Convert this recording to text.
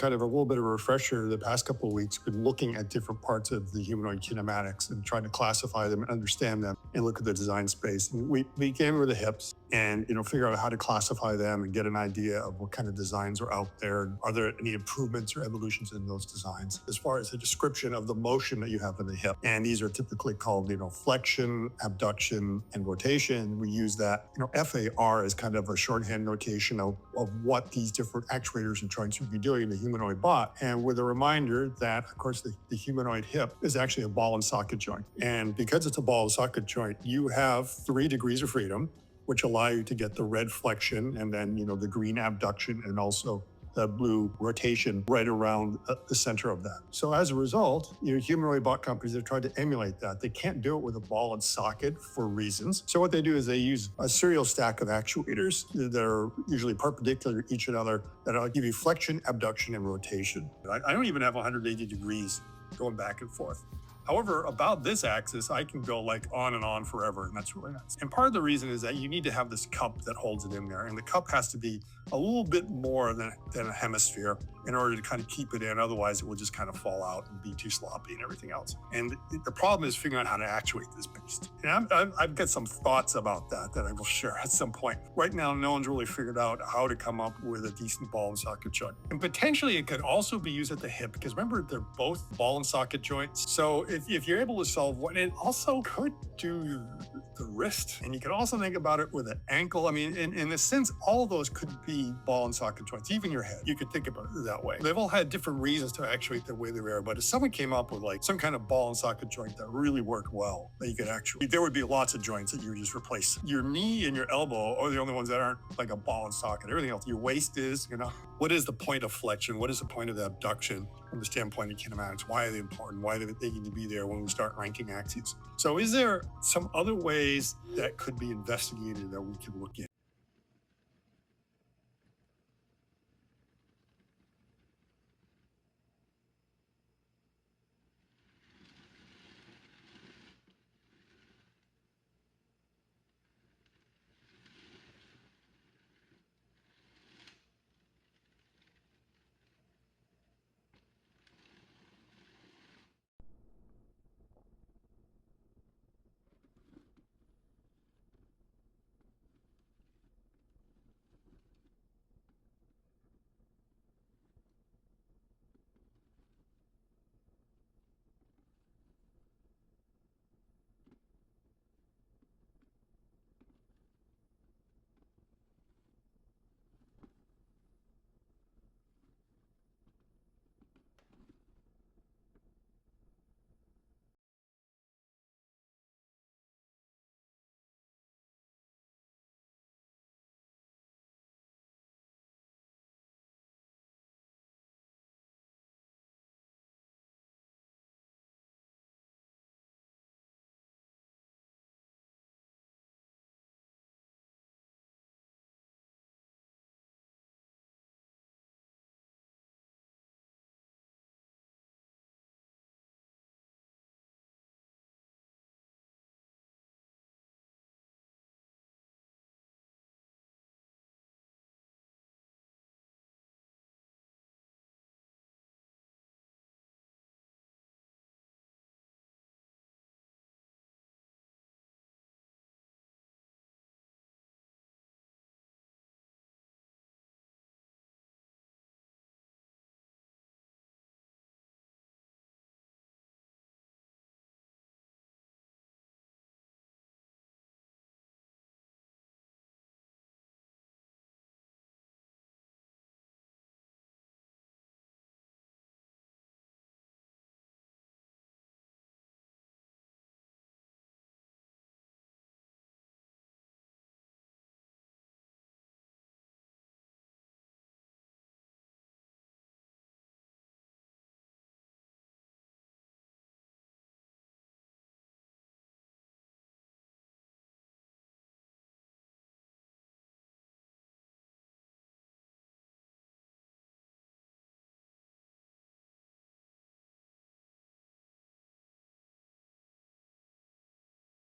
kind of a little bit of a refresher, the past couple of weeks, been looking at different parts of the humanoid kinematics and trying to classify them and understand them and look at the design space. And we began with the hips and, figure out how to classify them and get an idea of what kind of designs are out there. Are there any improvements or evolutions in those designs as far as the description of the motion that you have in the hip? And these are typically called, flexion, abduction, and rotation. We use that, FAR is kind of a shorthand notation of what these different actuators are trying to be doing in the humanoid bot. And with a reminder that, of course, the humanoid hip is actually a ball and socket joint. And because it's a ball and socket joint, you have 3 degrees of freedom, which allow you to get the red flexion and then, the green abduction and also the blue rotation right around the center of that. So as a result, humanoid bot companies have tried to emulate that. They can't do it with a ball and socket for reasons. So what they do is they use a serial stack of actuators that are usually perpendicular to each other that'll give you flexion, abduction, and rotation. I don't even have 180 degrees going back and forth. However, about this axis, I can go like on and on forever, and that's really nice. And part of the reason is that you need to have this cup that holds it in there, and the cup has to be a little bit more than a hemisphere in order to kind of keep it in. Otherwise, it will just kind of fall out and be too sloppy and everything else. And the problem is figuring out how to actuate this beast. And I've got some thoughts about that I will share at some point. Right now, no one's really figured out how to come up with a decent ball and socket joint. And potentially, it could also be used at the hip, because remember, they're both ball and socket joints. So if you're able to solve one, it also could do the wrist. And you could also think about it with an ankle. I mean, in a sense, all of those could be ball and socket joints, even your head. You could think about it that way. They've all had different reasons to actuate the way they are, but if someone came up with like some kind of ball and socket joint that really worked well, that you could actually, there would be lots of joints that you would just replace. Your knee and your elbow are the only ones that aren't like a ball and socket. Everything else, your waist is, what is the point of flexion? What is the point of the abduction from the standpoint of kinematics? Why are they important? Why do they need to be there when we start ranking axes? So is there some other ways that could be investigated that we could look at?